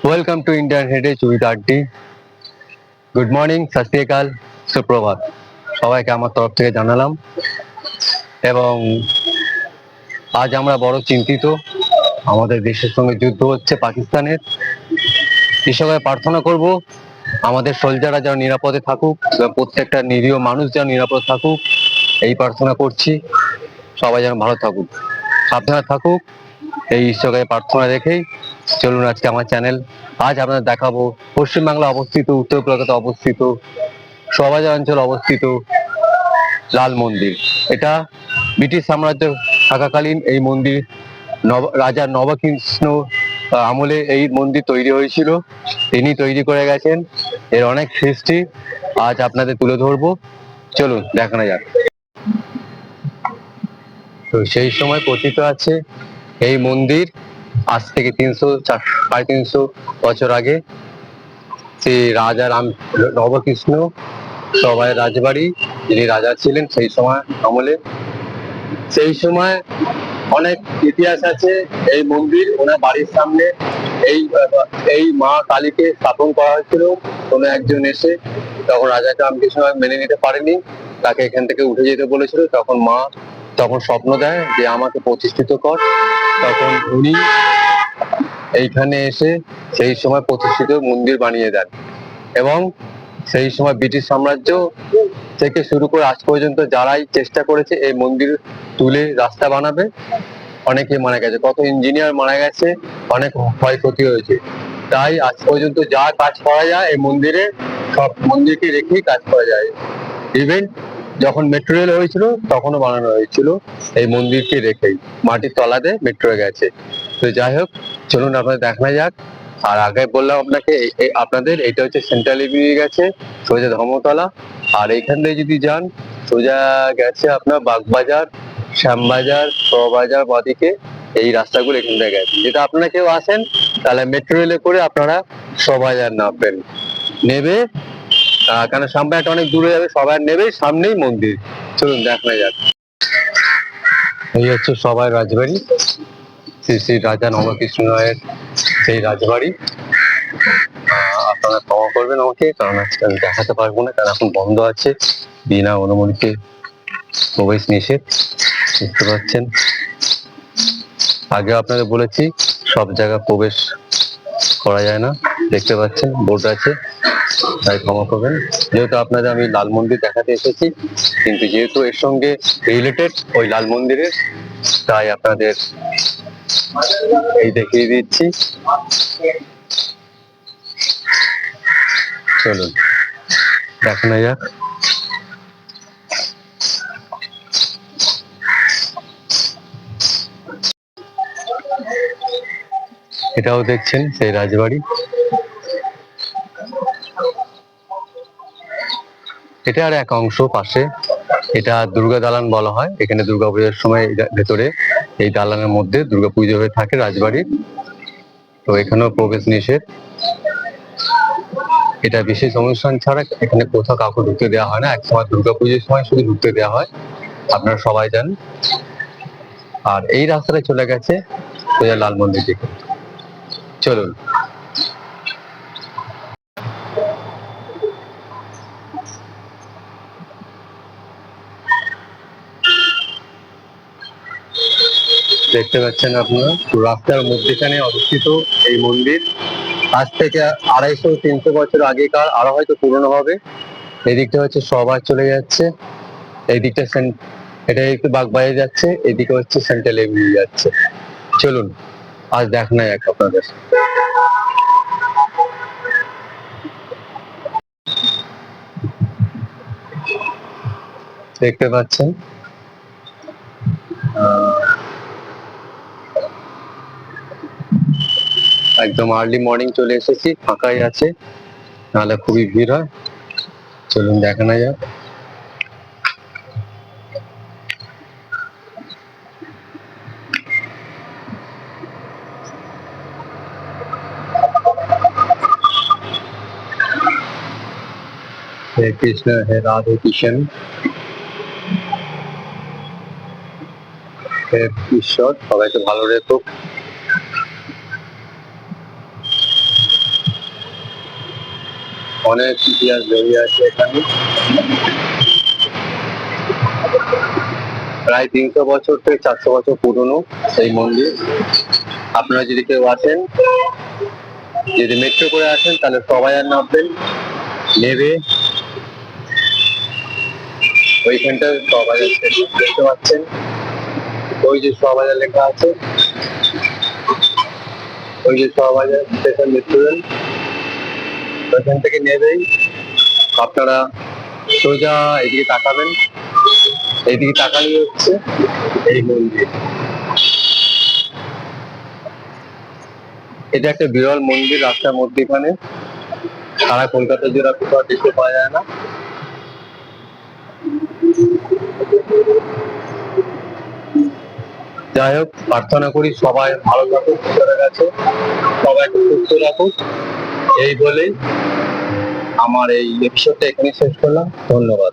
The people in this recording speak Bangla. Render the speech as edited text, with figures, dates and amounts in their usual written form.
Welcome to Indian heritage with RT. Good morning, সত শ্রী আকাল, সুপ্রভাত। সবাইকে আমার তরফ থেকে জানালাম। এবং আজ আমরা বড় চিন্তিত, আমাদের দেশের সঙ্গে যুদ্ধ হচ্ছে পাকিস্তানের। ঈশ্বরের প্রার্থনা করব আমাদের সোলজাররা যেন নিরাপদে থাকুক, প্রত্যেকটা নিরীহ মানুষ যেন নিরাপদ থাকুক, এই প্রার্থনা করছি। সবাই যেন ভালো থাকুক, সাবধানে থাকুক, এই ঈশ্বরের প্রার্থনা রেখেই চলুন আজকে আমার চ্যানেল। আজ আপনাদের দেখাবো পশ্চিমবাংলা অবস্থিত, উত্তর কলকাতা অবস্থিত, শোভাবাজার অঞ্চল অবস্থিত লাল মন্দির। এটা ব্রিটিশ সাম্রাজ্য থাকাকালীন এই মন্দির রাজা নবকৃষ্ণ আমলে এই মন্দির তৈরি হয়েছিল। তিনি তৈরি করে গেছেন। এর অনেক হিস্ট্রি আজ আপনাদের তুলে ধরবো, চলুন দেখানো যাক। তো সেই সময় কথিত আছে এই মন্দির আজ থেকে 300-350 বছর আগে শ্রী রাজা নবকৃষ্ণ সবাই রাজবাড়ি, যিনি রাজা ছিলেন সেই সময় আমলে, সেই সময় অনেক ইতিহাস আছে। এই মন্দির ওনার বাড়ির সামনে এই এই মা কালীকে স্থাপন করা হয়েছিল। কোনো একজন এসে তখন রাজাকে রামকৃষ্ণ মেনে নিতে পারেনি, তাকে এখান থেকে উঠে যেতে বলেছিল। তখন মা স্বপ্ন দেয় যে আমাকে প্রতিষ্ঠিত কর। তখন উনি এইখানে এসে সেই সময় প্রতিষ্ঠিত মন্দির বানিয়ে দেন। এবং সেই সময় ব্রিটিশ সাম্রাজ্য থেকে শুরু করে আজ পর্যন্ত যারাই চেষ্টা করেছে এই মন্দির তুলে রাস্তা বানাবে, অনেকে মারা গেছে, কত ইঞ্জিনিয়ার মারা গেছে, অনেক ক্ষয়ক্ষতি হয়েছে। তাই আজ পর্যন্ত যা কাজ করা যায় এই মন্দিরে, সব মন্দিরকে রেখেই কাজ করা যায়। ইভেন যখন মেট্রো রেল হয়েছিল তখনও বানানো হয়েছিল এই মন্দিরকে রেখেই, মাটির তলাতে মেট্রো গেছে। তো যাই হোক, চলুন আপনাদের দেখানো যাক। আর আগে বললাম আপনাকে আপনাদের এটা হচ্ছে সেন্ট্রাল এভিনিউ গেছে সোজা ধর্মতলা। আর এইখান থেকে যদি যান সোজা গেছে আপনার বাগবাজার, শ্যামবাজার, শোভাবাজার, বাদিকে এই রাস্তাগুলো এখান থেকে গেছে। যেটা আপনারা কেউ আসেন তাহলে মেট্রো রেলে করে আপনারা শোভাবাজার নামবেন, নেবে কারণ শ্যামবাজারটা অনেক দূরে যাবে, সবাই নেবে, সামনেই মন্দির। চলুন দেখানো যাক। এই হচ্ছে সবাই রাজবাড়ি, শ্রী শ্রী রাজা নবকৃষ্ণ রায়ের সেই রাজবাড়ি। আপনারা ক্ষমা করবেন আমাকে, কারণ আজকে আমি দেখাতে পারবো না, কারণ এখন বন্ধ আছে, বিনা অনুমতিতে প্রবেশ নিষেধ, বুঝতে পারছেন। আগে আপনাদের বলেছি সব জায়গা প্রবেশ করা যায় না, দেখতে পাচ্ছেন বোর্ড আছে, তাই ক্ষমা করবেন। যেহেতু আপনাদের আমি লাল মন্দির দেখাতে এসেছি, কিন্তু যেহেতু এর সঙ্গে রিলেটেড ওই লাল মন্দিরের, তাই আপনাদের এই দেখিয়ে দিচ্ছি। চলুন দেখানো যাক। এটাও দেখছেন সেই রাজবাড়ি। এটা আর এক অংশ পাশে, এটা দুর্গা দালান বলা হয়। এখানে দুর্গাপূজার সময় ভেতরে এই দালানের মধ্যে দুর্গাপুজো হয়ে থাকে রাজবাড়ির। তো এখানেও প্রবেশ নিষেধ। এটা বিশেষ অনুষ্ঠান ছাড়া এখানে কোথাও কাউকে ঢুকতে দেওয়া হয় না। এক সময় দুর্গাপুজোর সময় শুধু ঢুকতে দেওয়া হয়, আপনারা সবাই জানেন। আর এই রাস্তাটা চলে গেছে সোজা লাল মন্দির দিকে। চলুন। দেখতে পাচ্ছেন আপনারা রাস্তার মধ্যেখানে অবস্থিত এই মন্দির। আজ থেকে 250-300 বছর আগেকার, আরো হয়তো পুরনো হবে। এই দিকটা হচ্ছে সবার চলে যাচ্ছে, এই দিকটা এটা একটু বাগবাজার যাচ্ছে, এদিকে হচ্ছে সেন্ট্রাল এভিনিউ যাচ্ছে। চলুন আজ দেখানো যাক আপনাদের। দেখতে পাচ্ছেন একদম আর্লি মর্নিং চলে এসেছি, ফাঁকাই আছে, নাহলে খুবই ভিড় হয়। চলুন দেখানো যাক। হে কৃষ্ণ, হে রাধে কৃষ্ণ, হে ঈশ্বর সবাইকে ভালো রেখো। অনেক ইতিহাস জড়িয়ে আছে এখানে। প্রায় 300 বছর থেকে 400 বছর পুরনো এই মন্দির। আপনারা যদি কেউ আসেন, যদি মেট্রো করে আসেন তাহলে সবাই আর নামবেন, নেবে ওইখানটায় সবাই দেখতে পাচ্ছেন, ওই যে সবাই লেখা আছে, ওই যে সবাই স্টেশন মেট্রো রেল, ওইখান থেকে নেবেই আপনারা সোজা এদিকে তাকাবেন, এইদিকে তাকালেই হচ্ছে এই মন্দির। এটা একটা বিরল মন্দির, রাস্তার মধ্যেখানে, সারা কলকাতা জুড়ে কোথাও দেখতে পাওয়া যায় না। যাই হোক, প্রার্থনা করি সবাই ভালো থাকুক, ঈশ্বরের কাছে সবাইকে সুস্থ রাখুক, এই বলেই আমার এই এপিসোডটা এখানে শেষ করলাম। ধন্যবাদ।